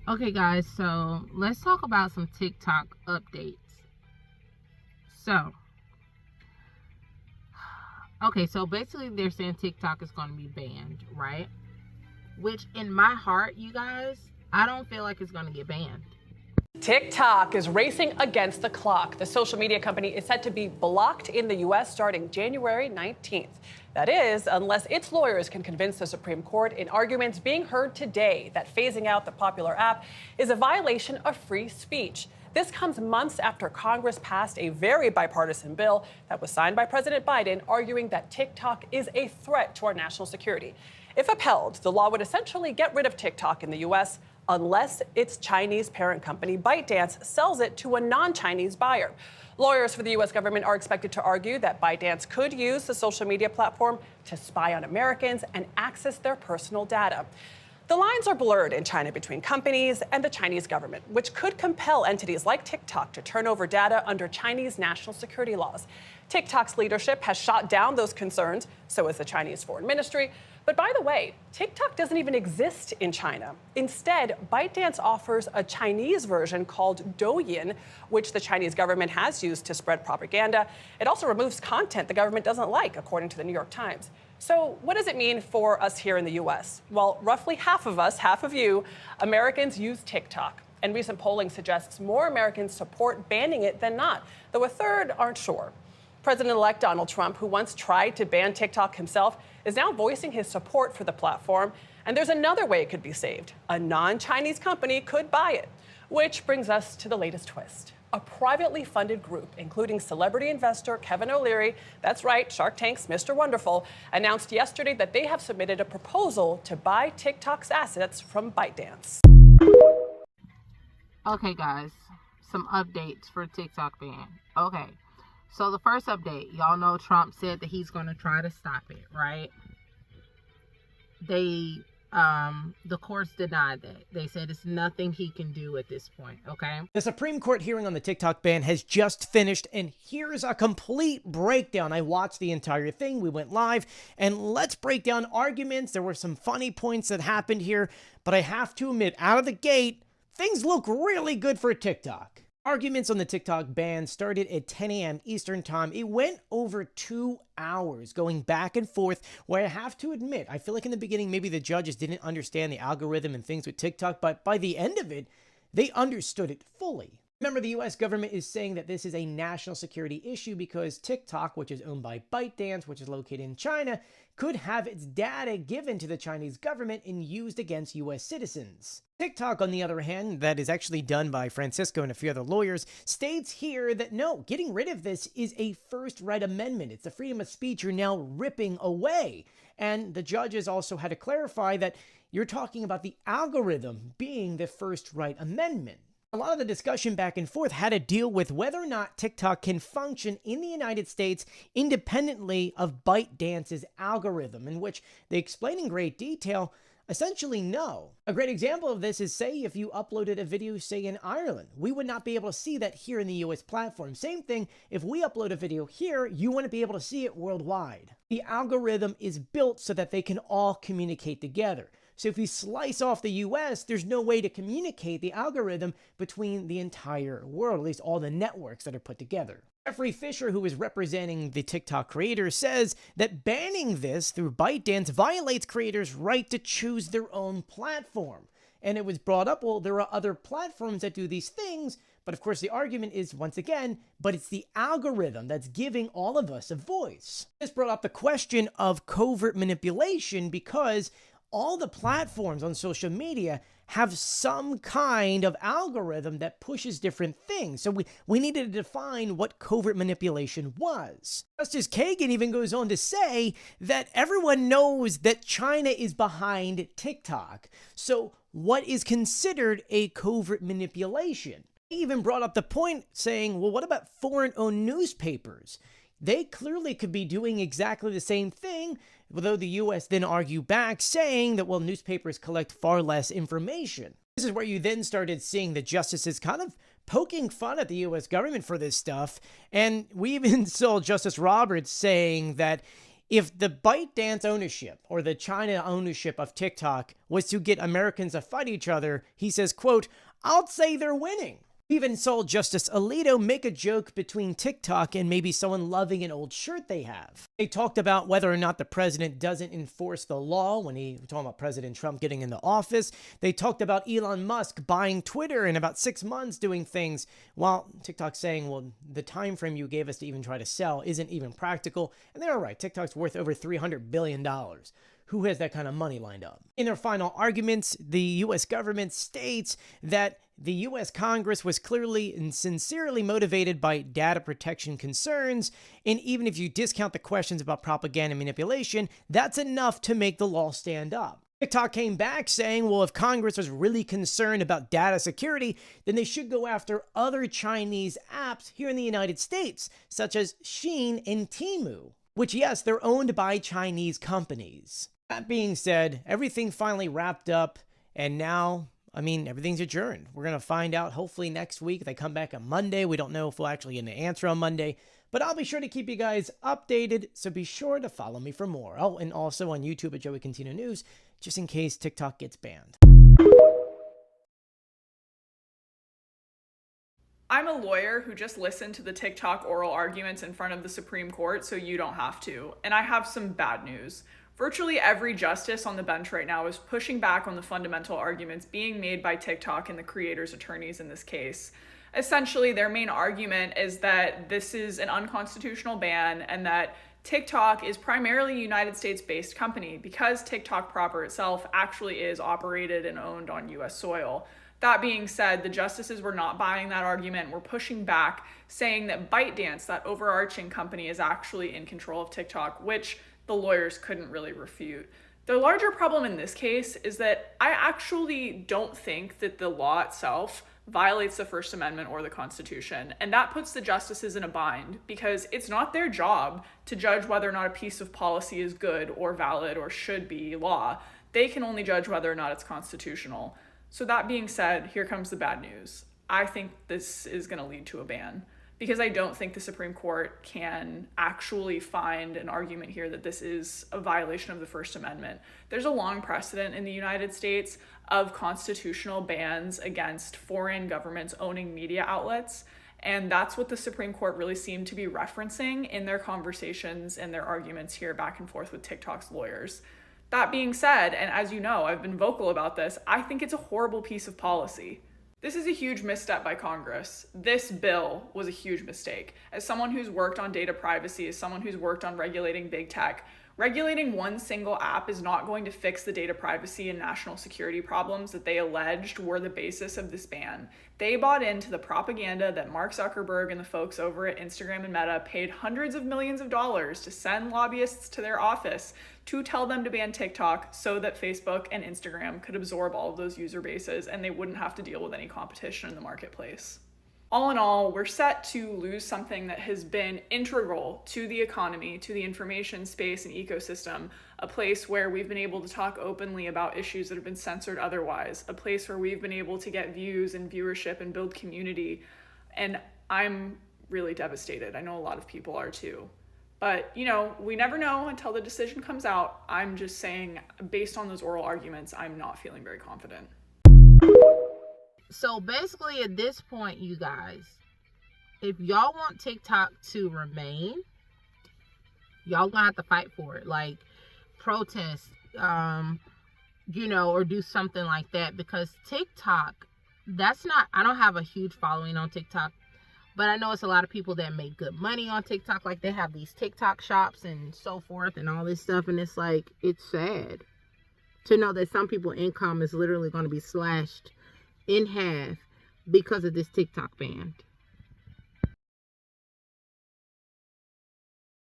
Okay, guys, so let's talk about some TikTok updates. So, okay, so basically they're saying TikTok is going to be banned, right? Which in my heart, you guys, I don't feel like it's going to get banned. TikTok is racing against the clock. The social media company is set to be blocked in the U.S. starting January 19th. That is, unless its lawyers can convince the Supreme Court in arguments being heard today that phasing out the popular app is a violation of free speech. This comes months after Congress passed a very bipartisan bill that was signed by President Biden, arguing that TikTok is a threat to our national security. If upheld, the law would essentially get rid of TikTok in the U.S. unless its Chinese parent company, ByteDance, sells it to a non-Chinese buyer. Lawyers for the U.S. government are expected to argue that ByteDance could use the social media platform to spy on Americans and access their personal data. The lines are blurred in China between companies and the Chinese government, which could compel entities like TikTok to turn over data under Chinese national security laws. TikTok's leadership has shot down those concerns, so has the Chinese Foreign Ministry. But by the way, TikTok doesn't even exist in China. Instead, ByteDance offers a Chinese version called Douyin, which the Chinese government has used to spread propaganda. It also removes content the government doesn't like, according to the New York Times. So what does it mean for us here in the U.S.? Well, roughly half of us, half of you, Americans use TikTok. And recent polling suggests more Americans support banning it than not, though a third aren't sure. President-elect Donald Trump, who once tried to ban TikTok himself, is now voicing his support for the platform. And there's another way it could be saved. A non-Chinese company could buy it. Which brings us to the latest twist. A privately funded group, including celebrity investor Kevin O'Leary, that's right, Shark Tank's Mr. Wonderful, announced yesterday that they have submitted a proposal to buy TikTok's assets from ByteDance. Okay, guys, some updates for TikTok ban. Okay, so the first update, y'all know Trump said that he's going to try to stop it, right? The courts denied that. They said it's nothing he can do at this point, okay? The Supreme Court hearing on the TikTok ban has just finished, and here's a complete breakdown. I watched the entire thing. We went live, and let's break down arguments. There were some funny points that happened here, but I have to admit, out of the gate, things look really good for TikTok. Arguments on the TikTok ban started at 10 a.m. Eastern time. It went over 2 hours going back and forth, where I have to admit, I feel like in the beginning, maybe the judges didn't understand the algorithm and things with TikTok, but by the end of it, they understood it fully. Remember, the U.S. government is saying that this is a national security issue because TikTok, which is owned by ByteDance, which is located in China, could have its data given to the Chinese government and used against U.S. citizens. TikTok, on the other hand, that is actually done by Francisco and a few other lawyers, states here that no, getting rid of this is a first right amendment. It's the freedom of speech you're now ripping away. And the judges also had to clarify that you're talking about the algorithm being the first right amendment. A lot of the discussion back and forth had to deal with whether or not TikTok can function in the United States independently of ByteDance's algorithm, in which they explain in great detail, essentially no. A great example of this is, say, if you uploaded a video, say, in Ireland. We would not be able to see that here in the US platform. Same thing, if we upload a video here, you wouldn't be able to see it worldwide. The algorithm is built so that they can all communicate together. So if you slice off the US, there's no way to communicate the algorithm between the entire world, at least all the networks that are put together. Jeffrey Fisher, who is representing the TikTok creators, says that banning this through ByteDance violates creators' right to choose their own platform. And it was brought up, well, there are other platforms that do these things, but of course the argument is, once again, but it's the algorithm that's giving all of us a voice. This brought up the question of covert manipulation because all the platforms on social media have some kind of algorithm that pushes different things. So we needed to define what covert manipulation was. Justice Kagan even goes on to say that everyone knows that China is behind TikTok. So what is considered a covert manipulation? He even brought up the point saying, well, what about foreign-owned newspapers? They clearly could be doing exactly the same thing, although the U.S. then argue back, saying that, well, newspapers collect far less information. This is where you then started seeing the justices kind of poking fun at the U.S. government for this stuff, and we even saw Justice Roberts saying that If the ByteDance ownership or the China ownership of TikTok was to get Americans to fight each other, he says, quote, "I'll say they're winning." We even saw Justice Alito make a joke between TikTok and maybe someone loving an old shirt they have. They talked about whether or not the president doesn't enforce the law when he was talking about President Trump getting into office. They talked about Elon Musk buying Twitter in about 6 months doing things, while TikTok saying, well, the time frame you gave us to even try to sell isn't even practical. And they're right, TikTok's worth over $300 billion. Who has that kind of money lined up? In their final arguments, the U.S. government states that the U.S. Congress was clearly and sincerely motivated by data protection concerns, and even if you discount the questions about propaganda and manipulation, that's enough to make the law stand up. TikTok came back saying, well, if Congress was really concerned about data security, then they should go after other Chinese apps here in the United States, such as Shein and Temu, which, yes, they're owned by Chinese companies. That being said, everything finally wrapped up, and now, everything's adjourned. We're going to find out hopefully next week. They come back on Monday. We don't know if we'll actually get an answer on Monday, but I'll be sure to keep you guys updated, so be sure to follow me for more. Oh, and also on YouTube at Joey Contino News, just in case TikTok gets banned. I'm a lawyer who just listened to the TikTok oral arguments in front of the Supreme Court, so you don't have to. And I have some bad news. Virtually every justice on the bench right now is pushing back on the fundamental arguments being made by TikTok and the creators' attorneys in this case. Essentially, their main argument is that this is an unconstitutional ban and that TikTok is primarily a United States-based company because TikTok proper itself actually is operated and owned on U.S. soil. That being said, the justices were not buying that argument, were pushing back, saying that ByteDance, that overarching company, is actually in control of TikTok, which the lawyers couldn't really refute. The larger problem in this case is that I actually don't think that the law itself violates the First Amendment or the Constitution, and that puts the justices in a bind because it's not their job to judge whether or not a piece of policy is good or valid or should be law. They can only judge whether or not it's constitutional. So that being said, here comes the bad news. I think this is going to lead to a ban because I don't think the Supreme Court can actually find an argument here that this is a violation of the First Amendment. There's a long precedent in the United States of constitutional bans against foreign governments owning media outlets, and that's what the Supreme Court really seemed to be referencing in their conversations and their arguments here back and forth with TikTok's lawyers. That being said, and as you know, I've been vocal about this, I think it's a horrible piece of policy. This is a huge misstep by Congress. This bill was a huge mistake. As someone who's worked on data privacy, as someone who's worked on regulating big tech, regulating one single app is not going to fix the data privacy and national security problems that they alleged were the basis of this ban. They bought into the propaganda that Mark Zuckerberg and the folks over at Instagram and Meta paid hundreds of millions of dollars to send lobbyists to their office to tell them to ban TikTok so that Facebook and Instagram could absorb all of those user bases and they wouldn't have to deal with any competition in the marketplace. All in all, we're set to lose something that has been integral to the economy, to the information space and ecosystem, a place where we've been able to talk openly about issues that have been censored otherwise, a place where we've been able to get views and viewership and build community. And I'm really devastated. I know a lot of people are too. But, we never know until the decision comes out. I'm just saying, based on those oral arguments, I'm not feeling very confident. So basically at this point, you guys, if y'all want TikTok to remain, y'all gonna have to fight for it. Like protest, or do something like that, because TikTok, I don't have a huge following on TikTok, but I know it's a lot of people that make good money on TikTok. Like they have these TikTok shops and so forth and all this stuff. And it's like, it's sad to know that some people's income is literally going to be slashed in half because of this TikTok ban.